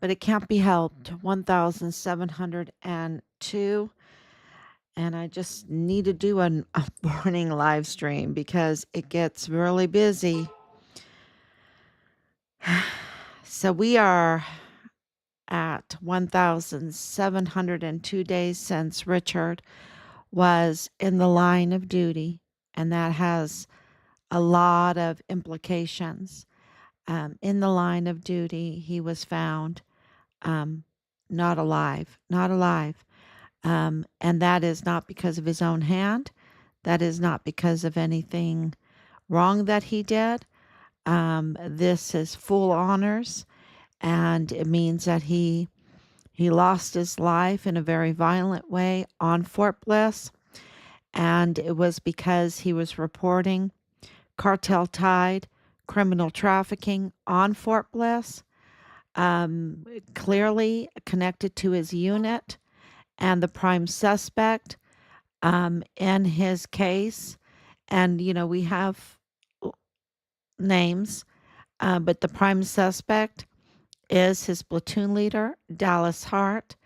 but it can't be helped. 1,702. And I just need to do a morning live stream because it gets really busy. So we are at 1,702 days since Richard was in the line of duty, and that has a lot of implications. In the line of duty, he was found um, not alive, not alive. And that is not because of his own hand. That is not because of anything wrong that he did. This is full honors, and it means that he lost his life in a very violent way on Fort Bliss, and it was because he was reporting cartel tied criminal trafficking on Fort Bliss, clearly connected to his unit and the prime suspect in his case. And, we have names, but the prime suspect is his platoon leader, Dallas Hart.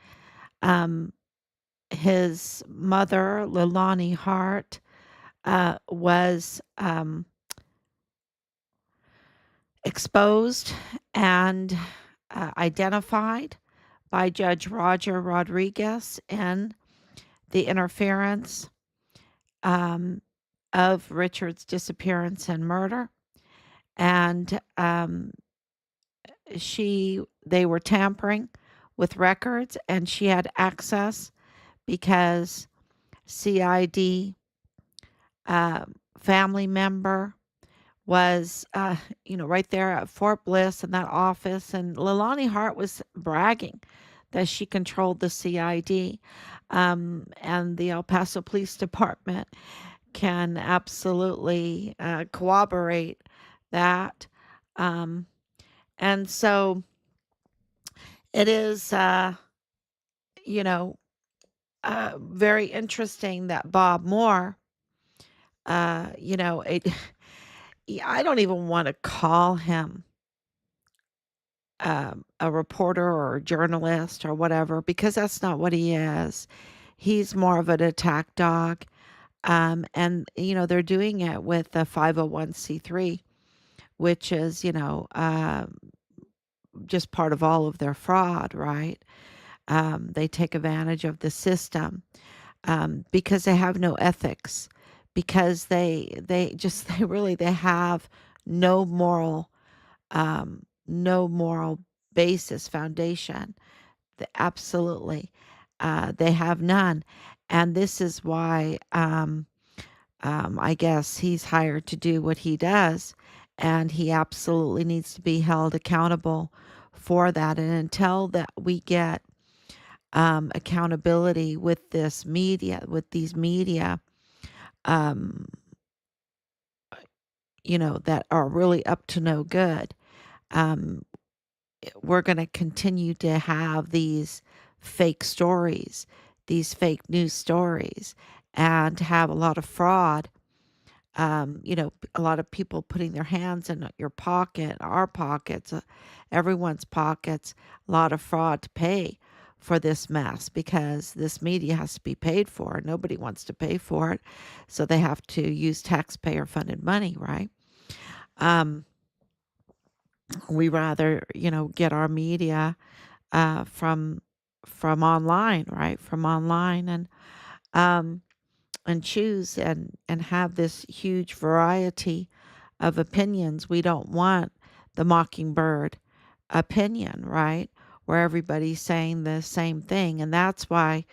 Um, his mother, Leilani Hart, was exposed and identified by Judge Roger Rodriguez in the interference of Richard's disappearance and murder. And they were tampering with records, and she had access because CID family member was, right there at Fort Bliss in that office. And Leilani Hart was bragging that she controlled the CID. And the El Paso Police Department can absolutely corroborate that. And so it is, very interesting that Bob Moore, I don't even want to call him a reporter or a journalist or whatever, because that's not what he is. He's more of an attack dog. And, they're doing it with a 501c3, which is, just part of all of their fraud, right? They take advantage of the system because they have no ethics, because they have no moral no moral basis, foundation. Absolutely, they have none, and this is why I guess he's hired to do what he does, and he absolutely needs to be held accountable for that. And until that we get accountability with these media, um, that are really up to no good, um, we're going to continue to have these fake stories, these fake news stories, and have a lot of fraud. A lot of people putting their hands in your pocket, our pockets, everyone's pockets, a lot of fraud to pay for this mess, because this media has to be paid for. Nobody wants to pay for it. So they have to use taxpayer funded money, right? Um, we rather, get our media from online, right? From online, um, and choose and have this huge variety of opinions. We don't want the mockingbird opinion, right? Where everybody's saying the same thing. And that's why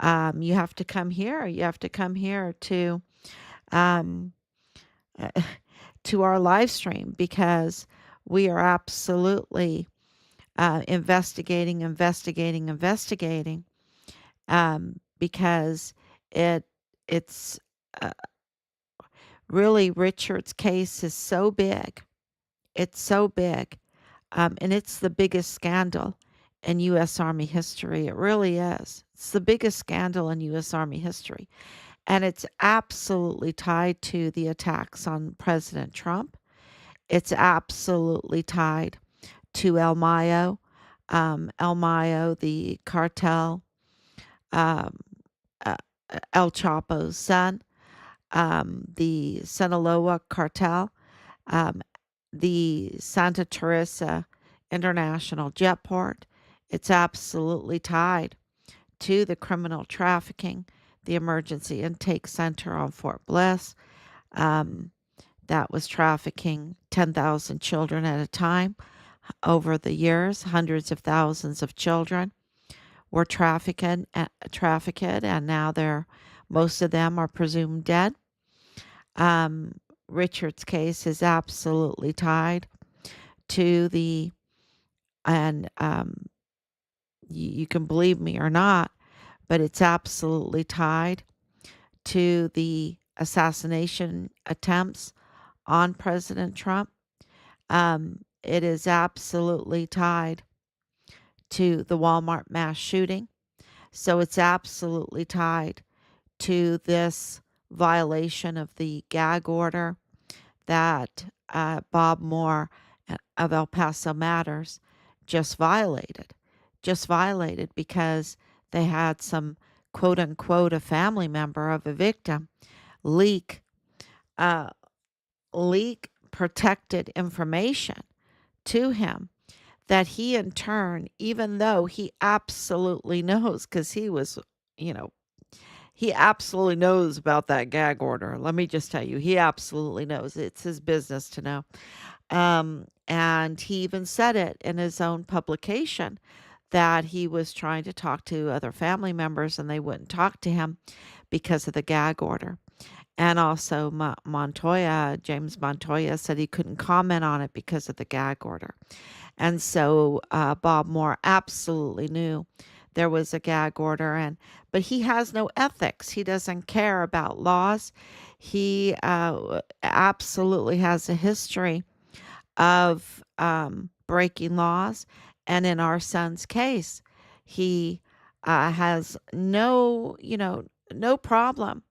you have to come here. You have to come here um, to our live stream, because we are absolutely investigating, because it's really, Richard's case is so big. It's so big. And it's the biggest scandal in U.S. Army history. It really is. It's the biggest scandal in U.S. Army history. And it's absolutely tied to the attacks on President Trump. It's absolutely tied to El Mayo, the cartel, um, uh, El Chapo's son, the Sinaloa cartel, um, the Santa Teresa International Jetport. It's absolutely tied to the criminal trafficking, the emergency intake center on Fort Bliss. Um, that was trafficking 10,000 children at a time over the years. Hundreds of thousands of children were trafficked, and now most of them are presumed dead. Um, Richard's case is absolutely tied to and you can believe me or not, but it's absolutely tied to the assassination attempts on President Trump. It is absolutely tied to the Walmart mass shooting. So it's absolutely tied to this violation of the gag order that Bob Moore of El Paso Matters just violated. Just violated because they had some quote unquote a family member of a victim leak uh, leak protected information to him that he in turn, even though he absolutely knows, because he was, you know, he absolutely knows about that gag order. Let me just tell you, he absolutely knows. It's his business to know. And he even said it in his own publication that he was trying to talk to other family members and they wouldn't talk to him because of the gag order. And also James Montoya said he couldn't comment on it because of the gag order. And so Bob Moore absolutely knew there was a gag order, but he has no ethics. He doesn't care about laws. He absolutely has a history of breaking laws. And in our son's case, he has no problem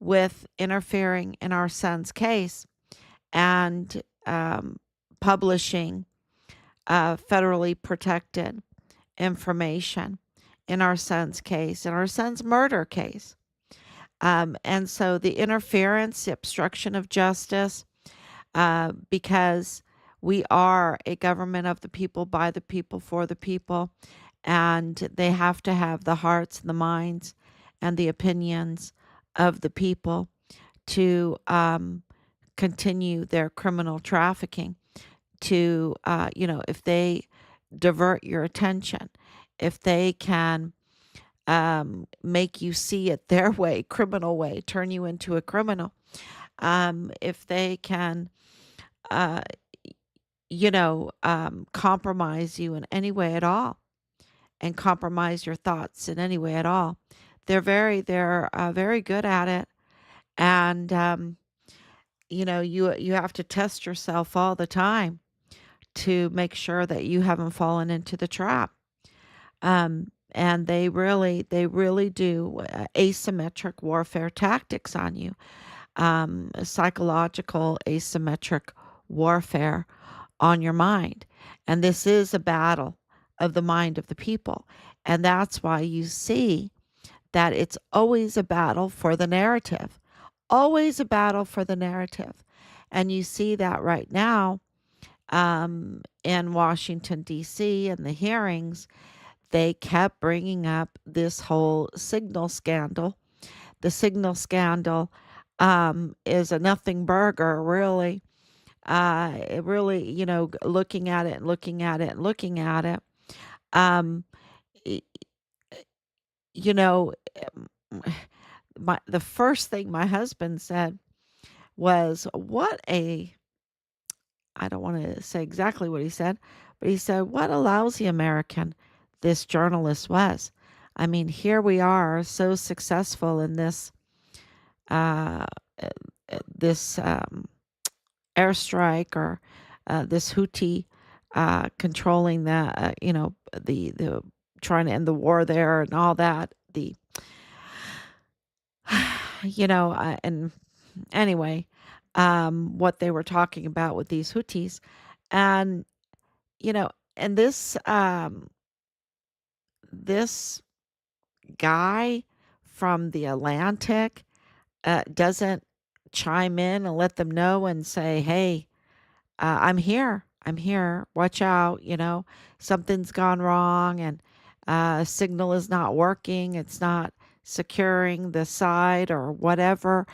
with interfering in our son's case and publishing federally protected information in our son's case, in our son's murder case. And so the interference, the obstruction of justice, because we are a government of the people, by the people, for the people, and they have to have the hearts, the minds, and the opinions of the people to continue their criminal trafficking. If they divert your attention, if they can make you see it their way, criminal way, turn you into a criminal, if they can, uh, compromise you in any way at all and compromise your thoughts in any way at all. They're very good at it. And, you have to test yourself all the time to make sure that you haven't fallen into the trap. And they really do asymmetric warfare tactics on you, psychological asymmetric warfare on your mind. And this is a battle of the mind of the people. And that's why you see that it's always a battle for the narrative, always a battle for the narrative. And you see that right now in Washington, D.C., and the hearings, they kept bringing up this whole signal scandal. The signal scandal is a nothing burger, really. It really, looking at it and looking at it and looking at it. Um, y- you know, the first thing my husband said was, I don't want to say exactly what he said, but he said, what a lousy American this journalist was. I mean, here we are, so successful in uh, this airstrike, or this Houthi controlling the trying to end the war there and all that. And anyway, what they were talking about with these Houthis, and you know, and this guy from the Atlantic doesn't chime in and let them know and say, "Hey, I'm here. I'm here. Watch out. Something's gone wrong, and signal is not working. It's not securing the site or whatever."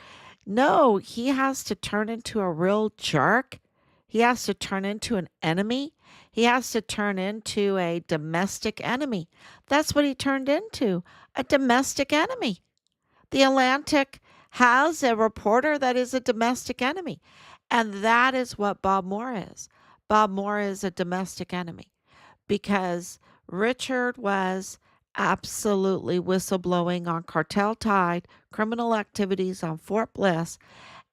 No, he has to turn into a real jerk. He has to turn into an enemy. He has to turn into a domestic enemy. That's what he turned into, a domestic enemy. The Atlantic has a reporter that is a domestic enemy. And that is what Bob Moore is. Bob Moore is a domestic enemy because Richard was absolutely whistleblowing on cartel tied criminal activities on Fort Bliss.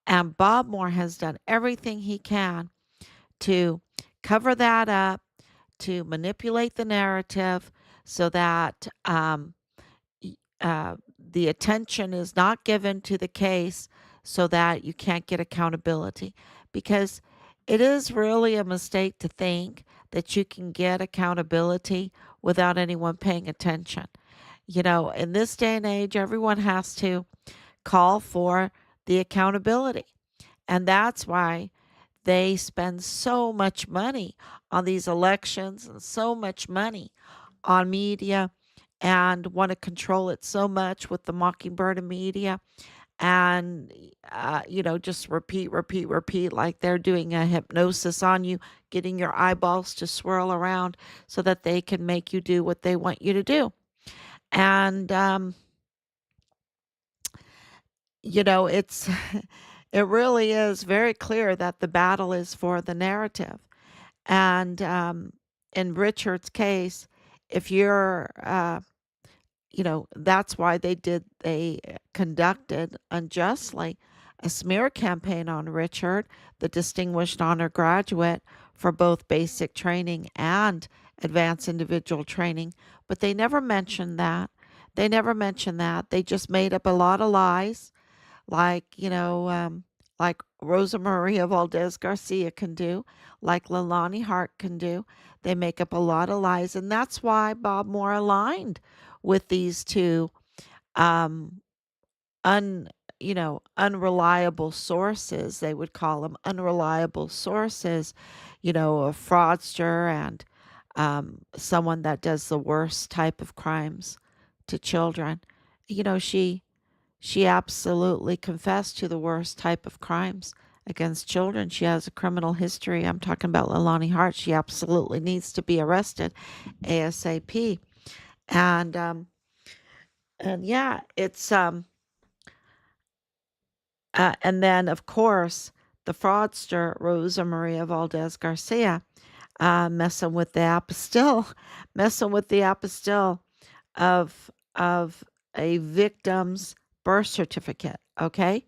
And Bob Moore has done everything he can to cover that up, to manipulate the narrative so that the attention is not given to the case so that you can't get accountability. Because it is really a mistake to think that you can get accountability without anyone paying attention. In this day and age, everyone has to call for the accountability. And that's why they spend so much money on these elections and so much money on media and want to control it so much with the mockingbird of media and just repeat, repeat, repeat, like they're doing a hypnosis on you, getting your eyeballs to swirl around so that they can make you do what they want you to do. And it's it really is very clear that the battle is for the narrative. And in Richard's case, if you're that's why they conducted unjustly a smear campaign on Richard, the distinguished honor graduate for both basic training and advanced individual training. But they never mentioned that. They never mentioned that. They just made up a lot of lies, like, like Rosa Maria Valdez Garcia can do, like Leilani Hart can do. They make up a lot of lies. And that's why Bob Moore aligned with these two um, un, unreliable sources. They would call them unreliable sources, a fraudster and someone that does the worst type of crimes to children. She absolutely confessed to the worst type of crimes against children. She has a criminal history. I'm talking about Leilani Hart. She absolutely needs to be arrested ASAP. And yeah, it's and then of course the fraudster Rosa Maria Valdez Garcia messing with the apostille, messing with the apostille of a victim's birth certificate. Okay,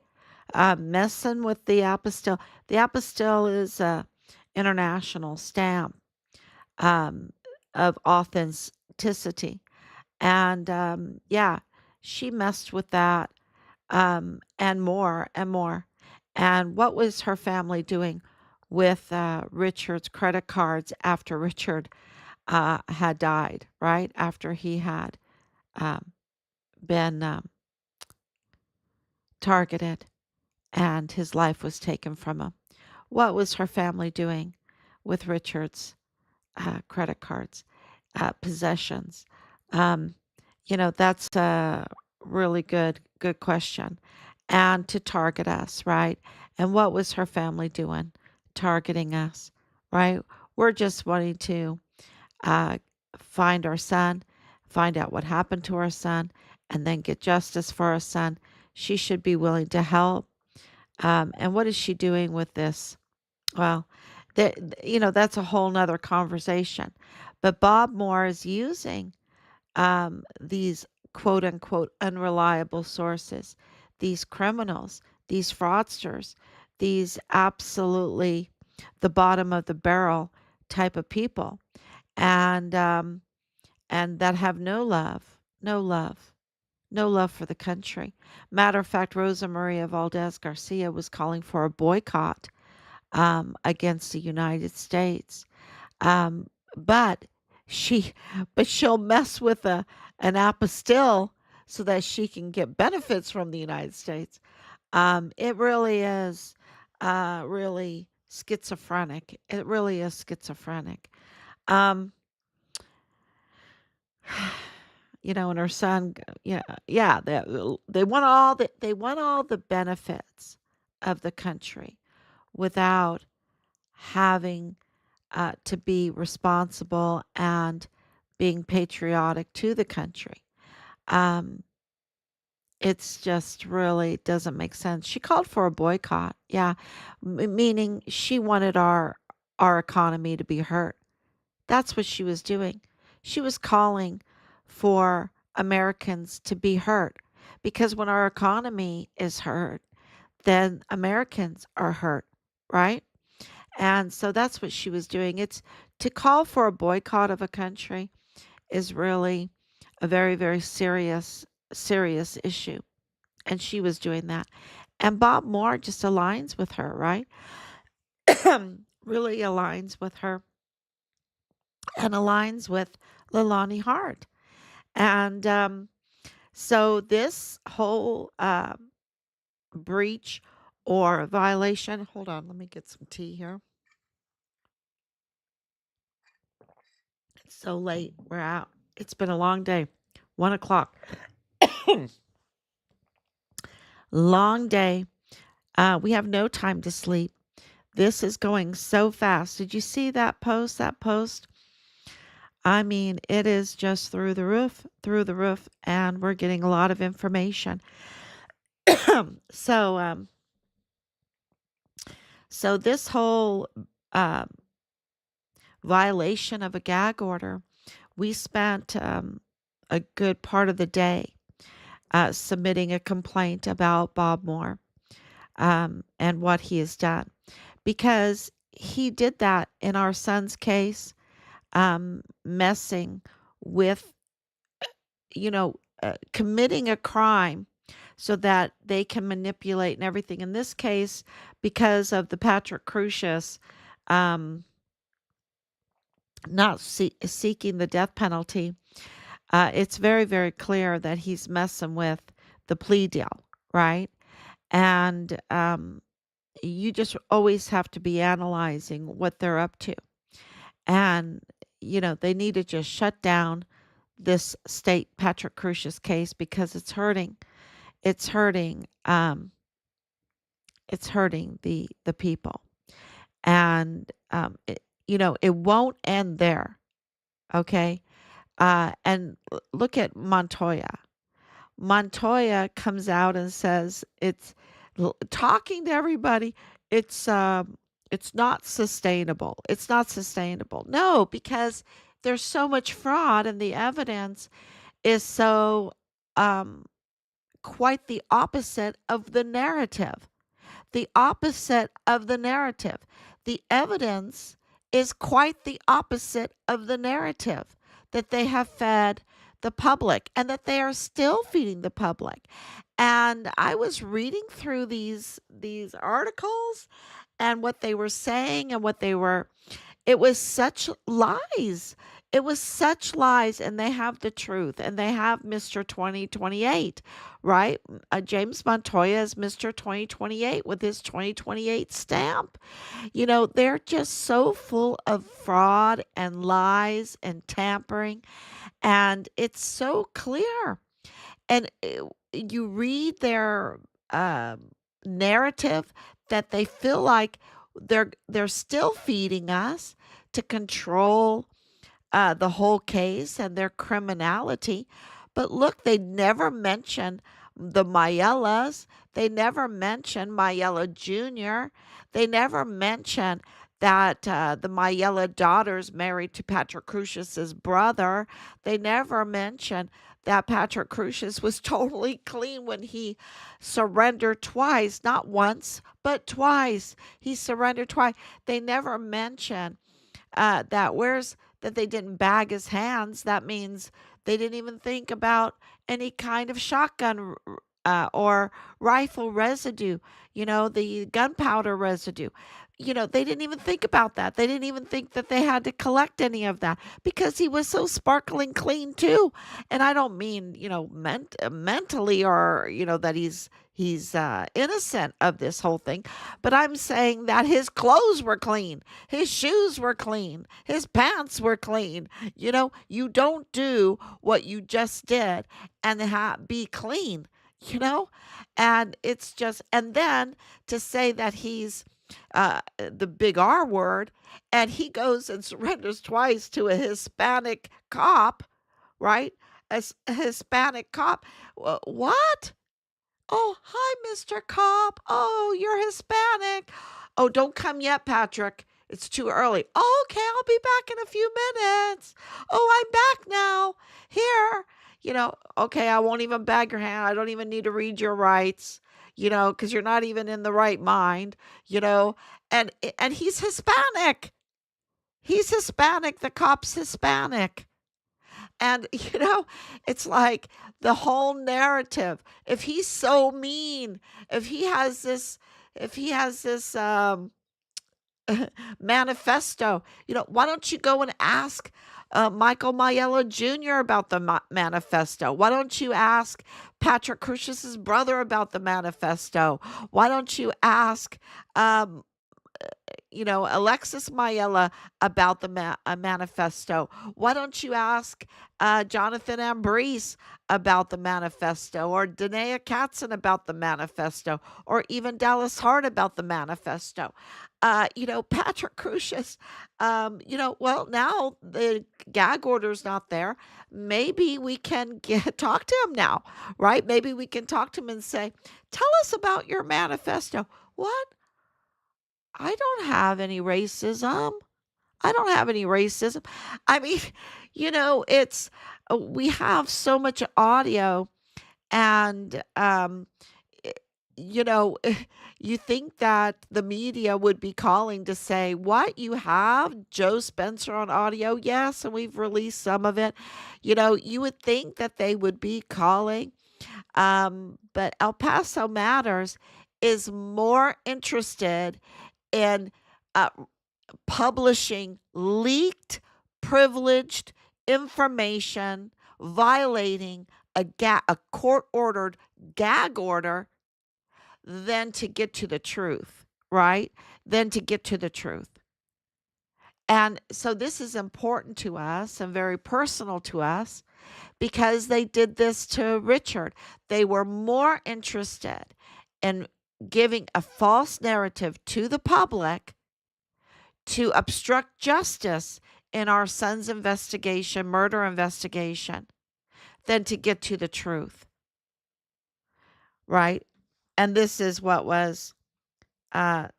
messing with the apostille. The apostille is a international stamp um, of authenticity, and yeah, she messed with that and more and more. And what was her family doing with Richard's credit cards after Richard had died, right? After he had um, been targeted and his life was taken from him. What was her family doing with Richard's credit cards, possessions? Um, that's a really good question. And to target us, right? And what was her family doing? Targeting us, right? We're just wanting to uh, find our son, find out what happened to our son, and then get justice for our son. She should be willing to help. And what is she doing with this? Well, that's a whole nother conversation. But Bob Moore is using these quote unquote unreliable sources, these criminals, these fraudsters, these absolutely the bottom of the barrel type of people, and that have no love, no love, no love for the country. Matter of fact, Rosa Maria Valdez Garcia was calling for a boycott against the United States. Um, but she but she'll mess with an apostille so that she can get benefits from the United States. It really is really schizophrenic. It really is schizophrenic. Um, and her son, yeah, they want all the benefits of the country without having to be responsible and being patriotic to the country. Um, it's just really doesn't make sense. She called for a boycott, yeah, meaning she wanted our economy to be hurt. That's what she was doing. She was calling for Americans to be hurt because when our economy is hurt, then Americans are hurt, right? And so that's what she was doing. It's to call for a boycott of a country is really a very, very serious issue. And she was doing that. And Bob Moore just aligns with her, right? Really aligns with her and aligns with Leilani Hart. And so this whole breach or violation, hold on, let me get some tea here. It's so late. We're out. It's been a long day. 1 o'clock. Long day. We have no time to sleep. This is going so fast. Did you see that post? That post? I mean, it is just through the roof, and we're getting a lot of information. so, um, so this whole um, violation of a gag order, we spent a good part of the day submitting a complaint about Bob Moore and what he has done because he did that in our son's case, messing with, committing a crime so that they can manipulate and everything. In this case, because of the Patrick Crucius um, not seeking the death penalty, it's very, very clear that he's messing with the plea deal, right? And you just always have to be analyzing what they're up to. And, they need to just shut down this state Patrick Crucius case because it's hurting. It's hurting. It's hurting the people. And, it won't end there. Okay. And look at Montoya. Montoya comes out and says talking to everybody. It's not sustainable. It's not sustainable. No, because there's so much fraud and the evidence is so um, quite the opposite of the narrative. The opposite of the narrative. The evidence is quite the opposite of the narrative that they have fed the public and that they are still feeding the public. And I was reading through these articles and what they were saying and what they were it was such lies. It was such lies, and they have the truth, and they have Mr. 2028, right? James Montoya is Mr. 2028 with his 2028 stamp. They're just so full of fraud and lies and tampering, and it's so clear. And you read their narrative that they feel like they're still feeding us to control the whole case and their criminality. But look, they never mention the Mayellas. They never mention Mayella Jr. They never mention that the Mayella daughter's married to Patrick Crucius's brother. They never mention that Patrick Crucius was totally clean when he surrendered twice, not once, but twice. He surrendered twice. They never mention that they didn't bag his hands. That means they didn't even think about any kind of shotgun or rifle residue, the gunpowder residue. They didn't even think about that. They didn't even think that they had to collect any of that because he was so sparkling clean too. And I don't mean, mentally, or, that he's innocent of this whole thing, but I'm saying that his clothes were clean, his shoes were clean, his pants were clean. You don't do what you just did and be clean, you know? And it's just, and then to say that he's the big R word, and he goes and surrenders twice to a Hispanic cop, right? A Hispanic cop. What? Oh, hi, Mr. Cop. Oh, you're Hispanic. Oh, don't come yet, Patrick. It's too early. Oh, okay, I'll be back in a few minutes. Oh, I'm back now. Here. Okay, I won't even bag your hand. I don't even need to read your rights, because you're not even in the right mind, you know. And he's Hispanic. He's Hispanic. The cop's Hispanic. And, it's like the whole narrative. If he's so mean, if he has this manifesto, why don't you go and ask Michael Mayella Jr. about the manifesto? Why don't you ask Patrick Crusius's brother about the manifesto? Why don't you ask Alexis Mayella about the manifesto? Why don't you ask Jonathan Ambrose about the manifesto, or Danae Katzen about the manifesto, or even Dallas Hart about the manifesto? Patrick Crusius, well, now the gag order's not there. Maybe we can talk to him now, right? Maybe we can talk to him and say, tell us about your manifesto. What? I don't have any racism. I don't have any racism. I mean, it's we have so much audio, and i- you know, you think that the media would be calling to say, "What, you have Joe Spencer on audio?" Yes, and we've released some of it. You would think that they would be calling, but El Paso Matters is more interested in uh, publishing leaked, privileged information, violating a court-ordered gag order, than to get to the truth, right? Than to get to the truth. And so this is important to us and very personal to us, because they did this to Richard. They were more interested in giving a false narrative to the public to obstruct justice in our son's investigation, murder investigation, than to get to the truth, right? And this is what was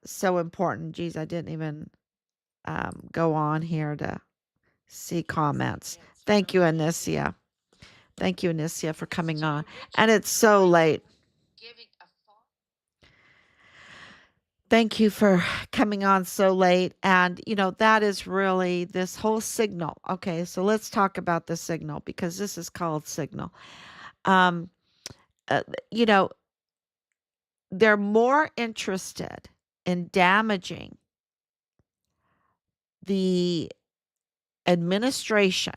so important. Geez, I didn't even go on here to see comments. Thank you, Anicia. Thank you, Anicia, for coming on. And it's so late. Thank you for coming on so late. And, that is really this whole signal. Okay, so let's talk about the signal, because this is called signal. Um, uh, you know, they're more interested in damaging the administration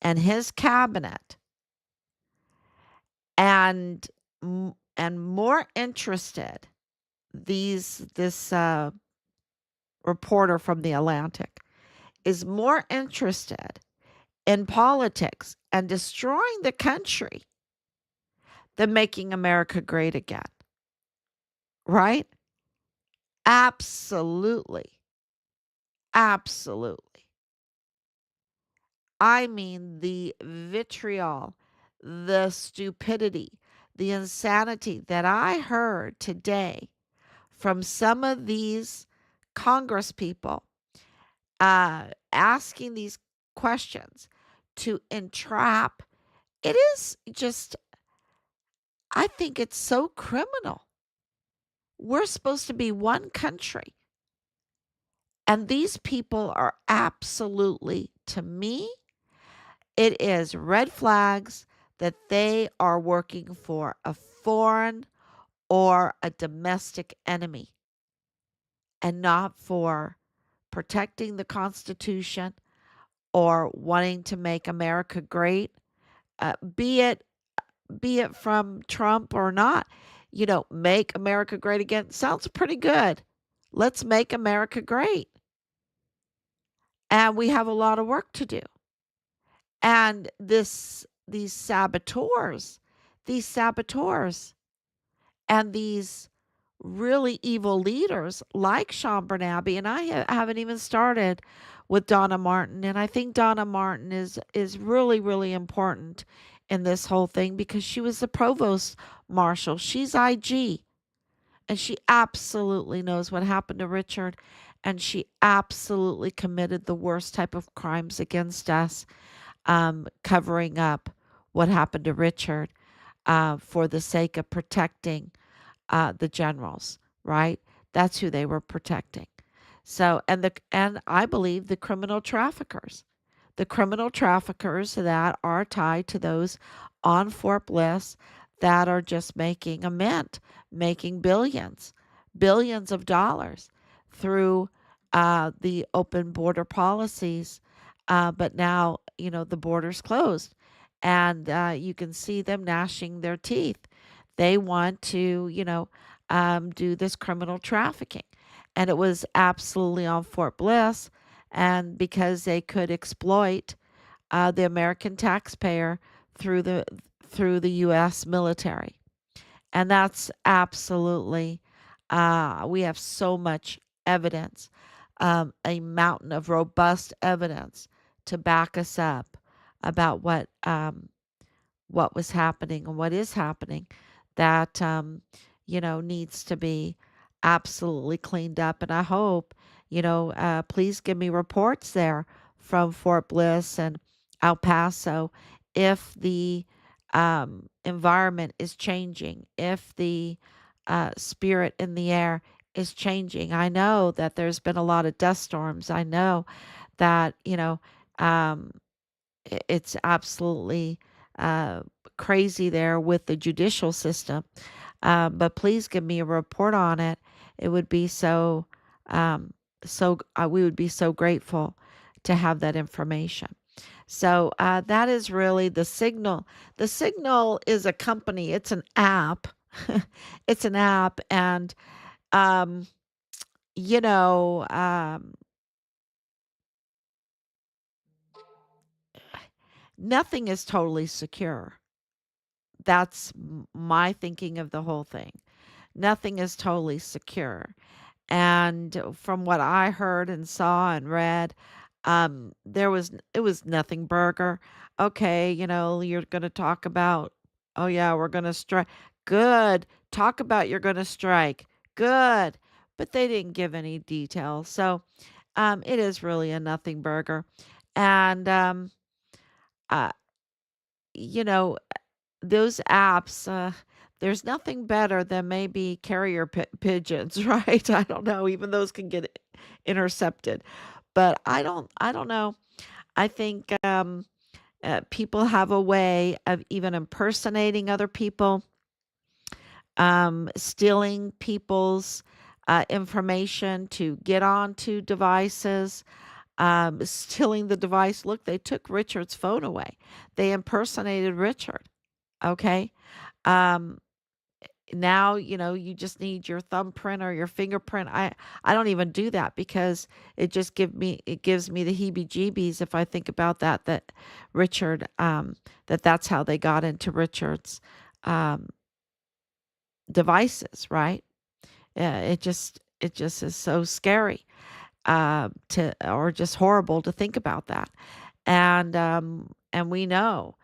and his cabinet, and more interested, this reporter from the Atlantic is more interested in politics and destroying the country than making America great again. Right? Absolutely. Absolutely. I mean, the vitriol, the stupidity, the insanity that I heard today from some of these Congress people asking these questions to entrap, it is just, I think it's so criminal. We're supposed to be one country. And these people are absolutely, to me, it is red flags. that they are working for a foreign or a domestic enemy and not for protecting the Constitution or wanting to make America great, be it from Trump or not. Make America great again sounds pretty good. Let's make America great. And we have a lot of work to do. And these saboteurs and these really evil leaders like Sean Bernabe, and I haven't even started with Donna Martin, and I think Donna Martin is really really important in this whole thing because she was the provost marshal. She's IG, and she absolutely knows what happened to Richard, and she absolutely committed the worst type of crimes against us, covering up what happened to Richard, for the sake of protecting the generals, right? That's who they were protecting. So, and I believe the criminal traffickers that are tied to those on Fort Bliss that are just making a mint, making billions of dollars through the open border policies. But now, the border's closed and you can see them gnashing their teeth. They want to, do this criminal trafficking. And it was absolutely on Fort Bliss. And because they could exploit the American taxpayer through the U.S. military. And that's absolutely, we have so much evidence, a mountain of robust evidence to back us up about what was happening and what is happening that needs to be absolutely cleaned up. And I hope, please give me reports there from Fort Bliss and El Paso if the environment is changing, if the spirit in the air is changing. I know that there's been a lot of dust storms. I know that um, it's absolutely uh, crazy there with the judicial system. But please give me a report on it. It would be um, we would be so grateful to have that information. So that is really the Signal. The Signal is a company. It's an app. It's an app, and um, you know, um, nothing is totally secure. That's my thinking of the whole thing. Nothing is totally secure. And from what I heard and saw and read, it was nothing burger. Okay, you're going to talk about, oh yeah, we're going to strike. Good. Talk about you're going to strike. Good. But they didn't give any details. So, it is really a nothing burger. And uh, you know, those apps, there's nothing better than maybe carrier pigeons, right? I don't know. Even those can get intercepted, but I don't know. I think people have a way of even impersonating other people, stealing people's information to get onto devices, stealing the device. Look, they took Richard's phone away. They impersonated Richard. Okay. Um, Now, you just need your thumbprint or your fingerprint. I don't even do that because it gives me the heebie-jeebies if I think about that Richard that's how they got into Richard's um devices, right? Yeah, it just is so scary to or just horrible to think about that. And we know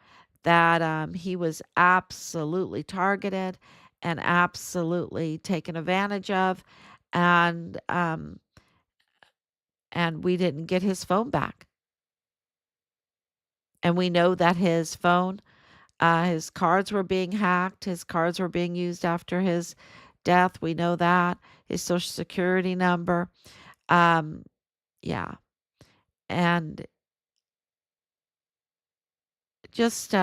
that he was absolutely targeted and absolutely taken advantage of, and we didn't get his phone back. And we know that his cards were being hacked, his cards were being used after his death. We know that his social security number. Um, yeah, and just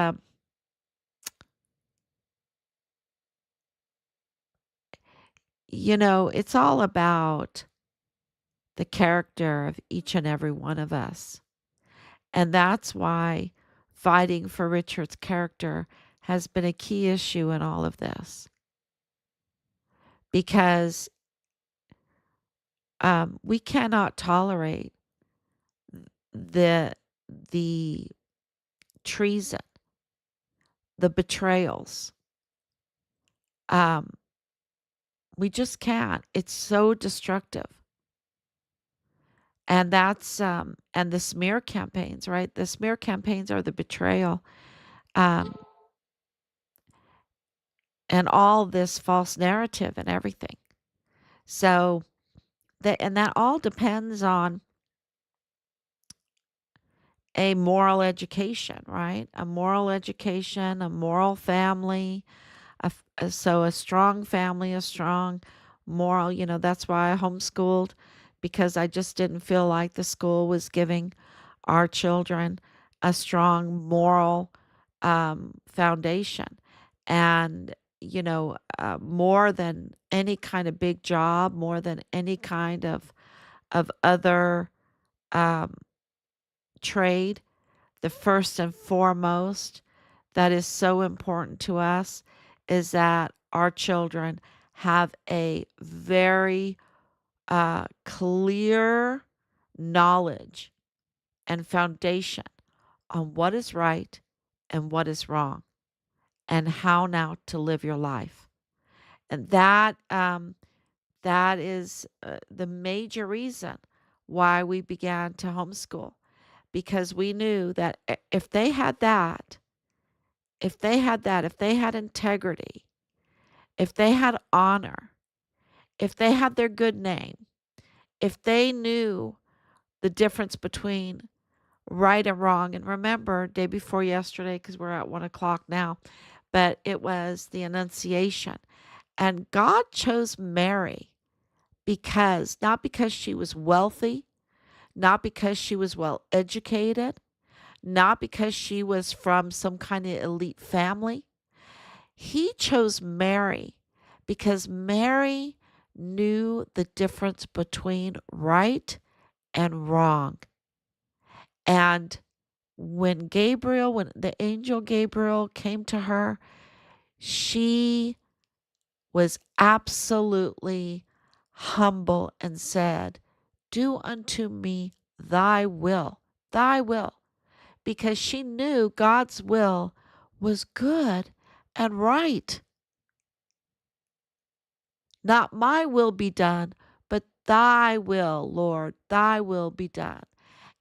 It's all about the character of each and every one of us. And that's why fighting for Richard's character has been a key issue in all of this. Because we cannot tolerate the the treason, the betrayals. Um, we just can't. It's so destructive. And that's and the smear campaigns, right? The smear campaigns are the betrayal, um, and all this false narrative and everything. So that all depends on a moral education, right? A moral education, a moral family, so a strong family, a strong moral. That's why I homeschooled, because I just didn't feel like the school was giving our children a strong moral foundation. And more than any kind of big job, more than any kind of other um, trade, the first and foremost that is so important to us is that our children have a very clear knowledge and foundation on what is right and what is wrong, and how now to live your life. And that is the major reason why we began to homeschool, because we knew that if they had that, if they had integrity, if they had honor, if they had their good name, if they knew the difference between right and wrong. And remember, day before yesterday, because we're at 1 o'clock now, but it was the Annunciation. And God chose Mary not because she was wealthy, not because she was well educated, not because she was from some kind of elite family. He chose Mary because Mary knew the difference between right and wrong. And when the angel Gabriel came to her, she was absolutely humble and said, "Do unto me thy will," because she knew God's will was good and right. Not my will be done, but thy will, Lord, thy will be done.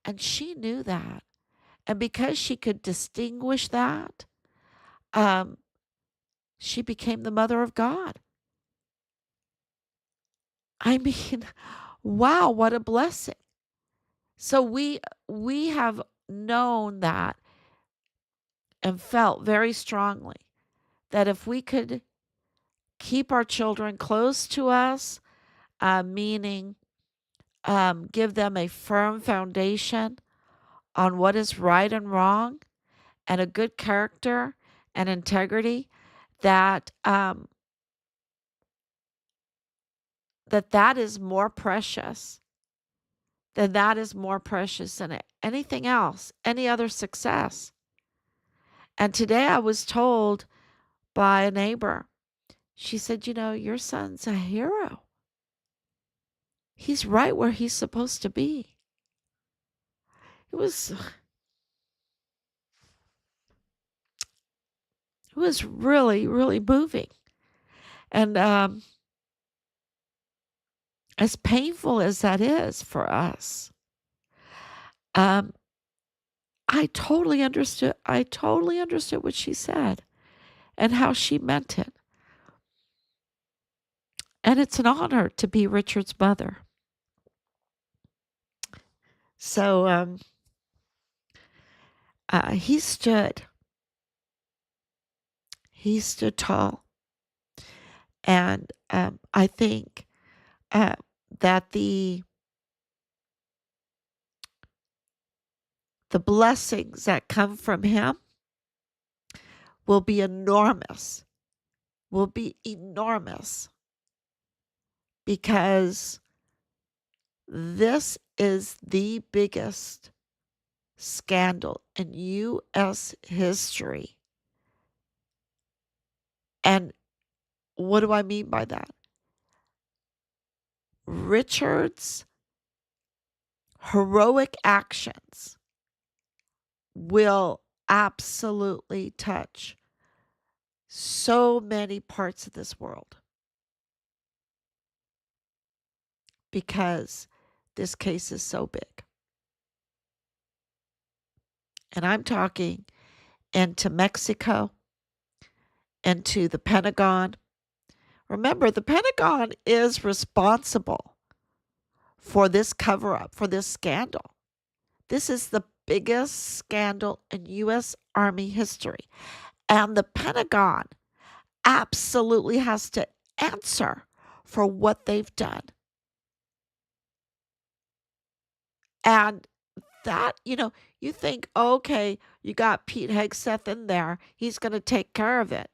And she knew that. And because she could distinguish that, um, she became the mother of God. I mean, wow, what a blessing. So we have known that and felt very strongly that if we could keep our children close to us, meaning give them a firm foundation on what is right and wrong, and a good character and integrity, that that is more precious than anything else, any other success. And today I was told by a neighbor, she said, your son's a hero. He's right where he's supposed to be. It was really, really moving. And as painful as that is for us, um, I totally understood. I totally understood what she said and how she meant it. And it's an honor to be Richard's mother. So he stood tall. And I think that the blessings that come from him will be enormous, because this is the biggest scandal in U.S. history. And what do I mean by that? Richard's heroic actions will absolutely touch so many parts of this world because this case is so big. And I'm talking into Mexico, into the Pentagon. Remember, the Pentagon is responsible for this cover up, for this scandal. This is the biggest scandal in U.S. Army history. And the Pentagon absolutely has to answer for what they've done. And that, you think, okay, you got Pete Hegseth in there. He's going to take care of it.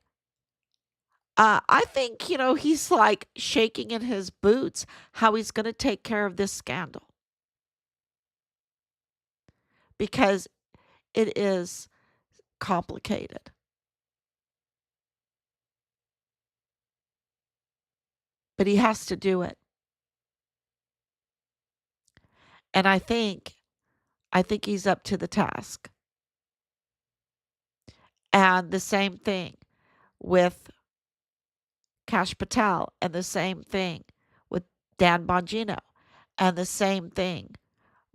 I think, he's like shaking in his boots how he's going to take care of this scandal. Because it is complicated. But he has to do it. And I think he's up to the task. And the same thing with Kash Patel, and the same thing with Dan Bongino, and the same thing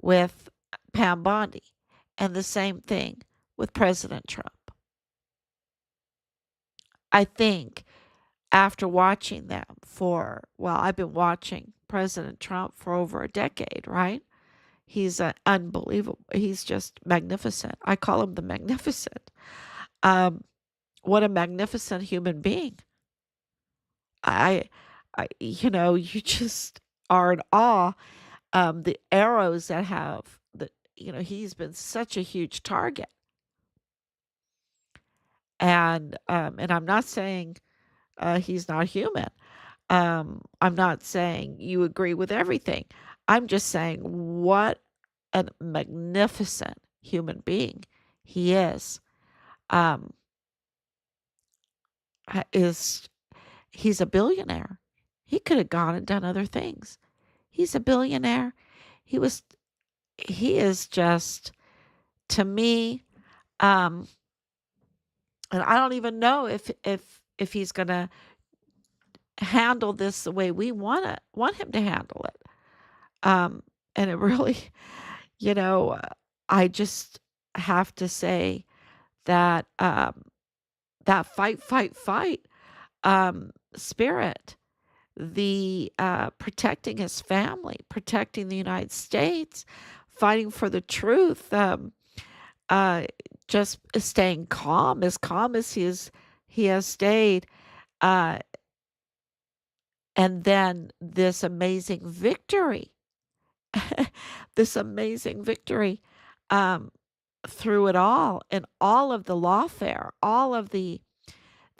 with Pam Bondi, and the same thing with President Trump. I think after watching them I've been watching President Trump for over a decade, right? He's unbelievable. He's just magnificent. I call him the Magnificent. What a magnificent human being. I you just are in awe. The arrows that he's been such a huge target. And I'm not saying he's not human. I'm not saying you agree with everything. I'm just saying what a magnificent human being he is. He's a billionaire. He could have gone and done other things. He's a billionaire. He is just, to me, and I don't even know if he's gonna handle this the way we want him to handle it. And it really, you know, I just have to say that that fight spirit, the protecting his family, protecting the United States, fighting for the truth, just staying calm as he has stayed, uh, and then this amazing victory, this amazing victory through it all, and all of the lawfare, all of the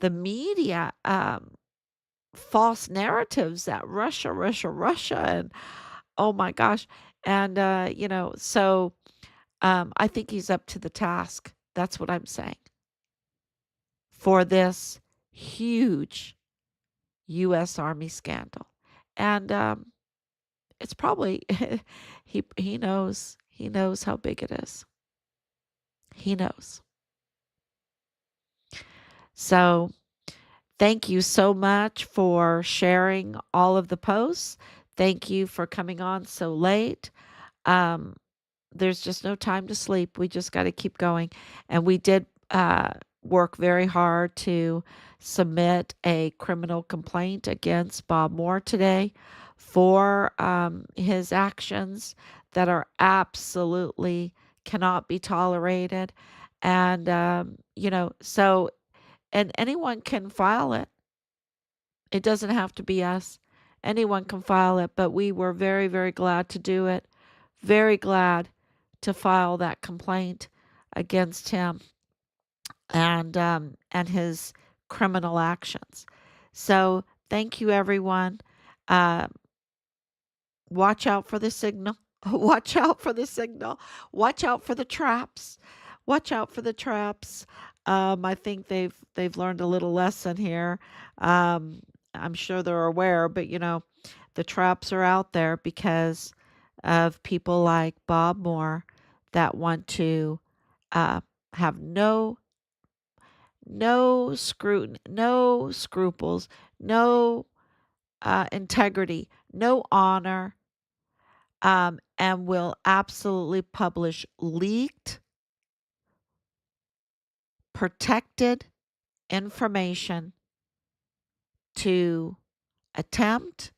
media false narratives that Russia, and oh my gosh, and so I think he's up to the task. That's what I'm saying for this huge U.S. Army scandal, and it's probably he knows how big it is. He knows. So thank you so much for sharing all of the posts. Thank you for coming on so late. Um, there's just no time to sleep. We just got to keep going. And we did work very hard to submit a criminal complaint against Bob Moore today for his actions that are absolutely cannot be tolerated. And, so, and anyone can file it. It doesn't have to be us. Anyone can file it, but we were very, very glad to do it. Very glad to file that complaint against him and his criminal actions. So thank you, everyone. watch out for the signal. Watch out for the signal. Watch out for the traps. Watch out for the traps. I think they've learned a little lesson here. Um, I'm sure they're aware, but the traps are out there because of people like Bob Moore that want to uh, have no scrutin, no scruples, no integrity, no honor, and will absolutely publish leaked, protected information to attempt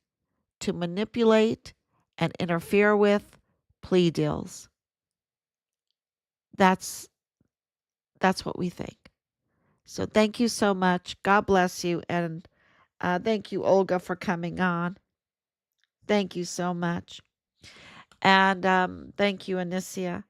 to manipulate and interfere with plea deals. That's what we think. So thank you so much. God bless you, and thank you, Olga, for coming on. Thank you so much, and thank you, Anicia.